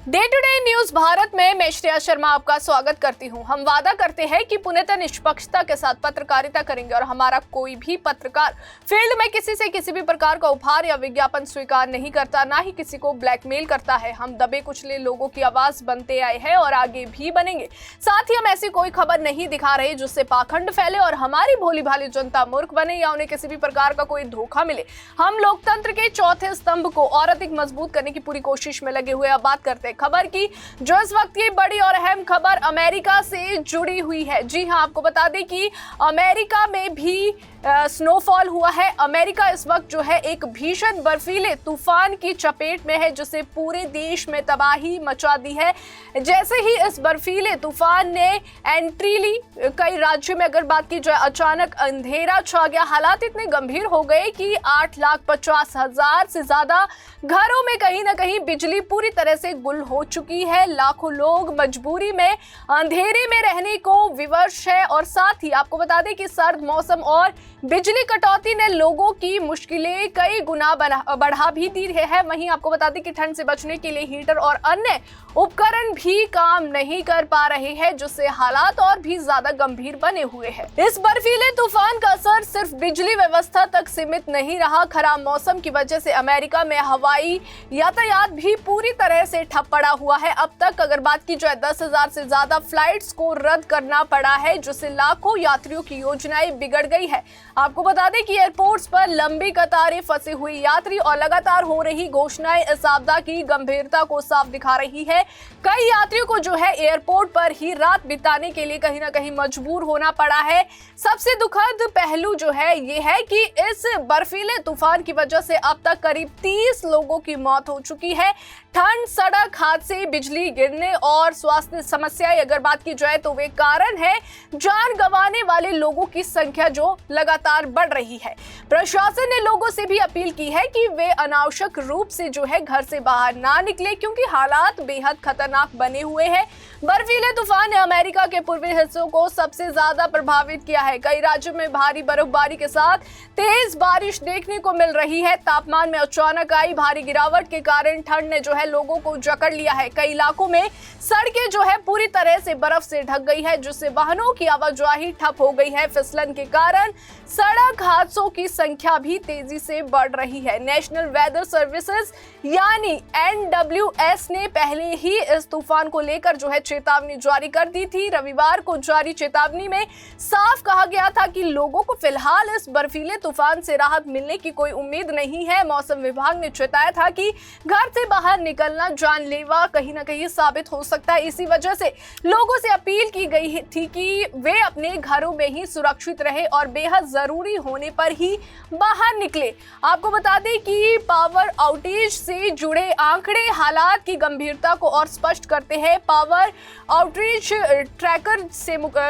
Day to day news Bharat में मैं श्रेया शर्मा आपका स्वागत करती हूं। हम वादा करते हैं कि पूर्णतः निष्पक्षता के साथ पत्रकारिता करेंगे और हमारा कोई भी पत्रकार फील्ड में किसी से किसी भी प्रकार का उपहार या विज्ञापन स्वीकार नहीं करता, ना ही किसी को ब्लैकमेल करता है। हम दबे कुचले लोगों की आवाज बनते आए हैं और आगे भी बनेंगे। साथ ही हम ऐसी कोई खबर नहीं दिखा रहे जिससे पाखंड फैले और हमारी भोली भाली जनता मूर्ख बने या उन्हें किसी भी प्रकार का कोई धोखा मिले। हम लोकतंत्र के चौथे स्तंभ को और अधिक मजबूत करने की पूरी कोशिश में लगे हुए। अब बात करते हैं खबर की, जो इस वक्त की बड़ी और अहम खबर अमेरिका से जुड़ी हुई है। जी हां, आपको बता दें कि अमेरिका में भी स्नोफॉल हुआ है। अमेरिका इस वक्त जो है एक भीषण बर्फीले तूफान की चपेट में है, जिससे पूरे देश में तबाही मचा दी है। जैसे ही इस बर्फीले तूफान ने एंट्री ली, कई राज्यों में अगर बात की जाए अचानक अंधेरा छा गया। हालात इतने गंभीर हो गए कि 8,50,000 से ज्यादा घरों में कहीं ना कहीं बिजली पूरी तरह से गुल हो चुकी है। लाखों लोग मजबूरी में अंधेरे में रहने को विवश है और साथ ही आपको बता दें कि सर्द मौसम और बिजली कटौती ने लोगों की मुश्किलें कई गुना बढ़ा भी दी है। वहीं आपको बता दें कि ठंड से बचने के लिए हीटर और अन्य उपकरण भी काम नहीं कर पा रहे हैं, जिससे हालात और भी ज्यादा गंभीर बने हुए हैं। इस बर्फीले तूफान का असर सिर्फ बिजली व्यवस्था तक सीमित नहीं रहा। खराब मौसम की वजह से अमेरिका में हवाई यातायात भी पूरी तरह से ठप पड़ा हुआ है। अब तक अगर बात की जाए 10,000 से ज्यादा फ्लाइट्स को रद्द करना पड़ा है, जिससे लाखों यात्रियों की योजनाएं बिगड़ गई है। आपको बता दें कि एयरपोर्ट्स पर लंबी कतारें फंसे हुए यात्री और लगातार हो रही घोषणाएं इस आपदा की गंभीरता को साफ दिखा रही है। कई यात्रियों को जो है एयरपोर्ट पर ही रात बिताने के लिए कहीं ना कहीं मजबूर होना पड़ा है। सबसे दुखद पहलू जो है ये है कि इस बर्फीले तूफान की वजह से अब तक करीब 30 लोगों की मौत हो चुकी है। ठंड, सड़क हादसे, बिजली गिरने और स्वास्थ्य समस्याएं अगर बात की जाए तो वे कारण है जान गंवाने वाले लोगों की संख्या जो लगातार बढ़ रही है। प्रशासन ने लोगों से भी अपील की है कि वे अनावश्यक रूप से जो है घर से बाहर ना निकले, क्योंकि हालात बेहद खतरनाक बने हुए हैं। बर्फीले तूफान ने अमेरिका के पूर्वी हिस्सों को सबसे ज्यादा प्रभावित किया है। कई राज्यों में भारी बर्फबारी के साथ तेज बारिश देखने को मिल रही है। तापमान में अचानक आई भारी गिरावट के कारण ठंड ने जो है लोगों को जकड़ लिया है। कई इलाकों में सड़कें जो है पूरी तरह से बर्फ से ढक गई है, जिससे वाहनों की आवाजाही ठप हो गई है। फिसलन के कारण सड़क हादसों की संख्या भी तेजी से बढ़ रही है। नेशनल वेदर सर्विसेज यानी NWS ने पहले ही इस तूफान को लेकर जो है चेतावनी जारी कर दी थी। रविवार को जारी चेतावनी में साफ कहा गया था कि लोगों को फिलहाल इस बर्फीले तूफान से राहत मिलने की कोई उम्मीद नहीं है। मौसम विभाग ने चेताया था कि घर से बाहर निकलना जानलेवा कहीं ना कहीं साबित हो सकता है। इसी वजह से लोगों से अपील की गई थी कि वे अपने घरों में ही सुरक्षित रहे और बेहद जरूरी होने पर ही बाहर निकले। आपको बता दें कि पावर आउटेज से जुड़े आंकड़े हालात की गंभीरता को और स्पष्ट करते हैं। पावर आउटेज ट्रैकर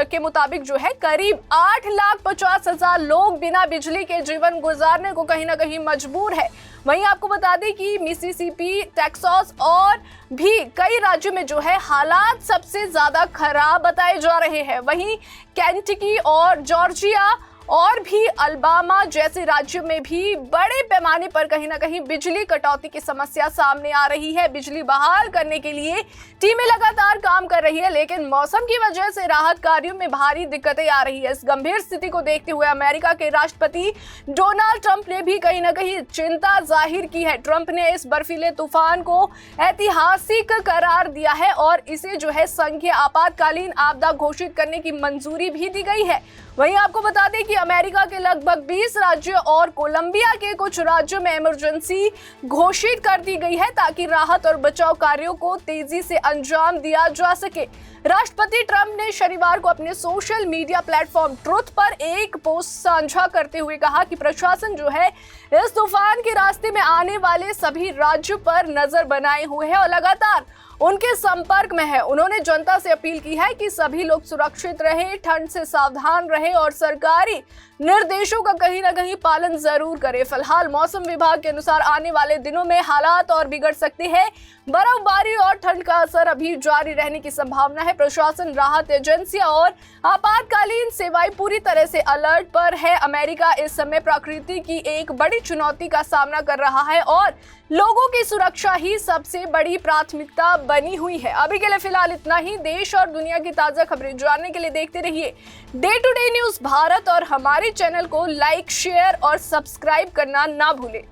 के मुताबिक जो है करीब 8,50,000 लोग बिना बिजली के जीवन गुजारने को कहीं ना कहीं मजबूर है। वहीं आपको बता दें कि मिसिसिपी, टेक्सास और भी कई राज्यों में जो है हालात सबसे ज्यादा खराब बताए जा रहे हैं। वहीं केंटकी और जॉर्जिया और भी अल्बामा जैसे राज्यों में भी बड़े पैमाने पर कहीं ना कहीं बिजली कटौती की समस्या सामने आ रही है। बिजली बहाल करने के लिए टीमें लगातार काम कर रही है, लेकिन मौसम की वजह से राहत कार्यों में भारी दिक्कतें आ रही है। इस गंभीर स्थिति को देखते हुए अमेरिका के राष्ट्रपति डोनाल्ड ट्रंप ने भी कहीं ना कहीं चिंता जाहिर की है। ट्रंप ने इस बर्फीले तूफान को ऐतिहासिक करार दिया है और इसे जो है संघीय आपातकालीन आपदा घोषित करने की मंजूरी भी दी गई है। वहीं आपको बता दें कि अमेरिका के लगभग 20 राज्यों और कोलंबिया के कुछ राज्यों में इमरजेंसी घोषित कर दी गई है, ताकि राहत और बचाव कार्यों को तेजी से अंजाम दिया जा सके। राष्ट्रपति ट्रंप ने शनिवार को अपने सोशल मीडिया प्लेटफॉर्म ट्रुथ पर एक पोस्ट साझा करते हुए कहा कि प्रशासन जो है इस तूफान के रास्ते में आने वाले सभी राज्यों पर नजर बनाए हुए है और लगातार उनके संपर्क में है। उन्होंने जनता से अपील की है कि सभी लोग सुरक्षित रहे, ठंड से सावधान रहे और सरकारी निर्देशों का कहीं ना कहीं पालन जरूर करें। फिलहाल मौसम विभाग के अनुसार आने वाले दिनों में हालात और बिगड़ सकते हैं। बर्फबारी और ठंड का असर अभी जारी रहने की संभावना है। प्रशासन, राहत एजेंसियां और आपातकालीन सेवाएं पूरी तरह से अलर्ट पर है। अमेरिका इस समय प्रकृति की एक बड़ी चुनौती का सामना कर रहा है और लोगों की सुरक्षा ही सबसे बड़ी प्राथमिकता बनी हुई है। अभी के लिए फिलहाल इतना ही। देश और दुनिया की ताजा खबरें जानने के लिए देखते रहिए day to day news Bharat और हमारे चैनल को लाइक, शेयर और सब्सक्राइब करना ना भूलें।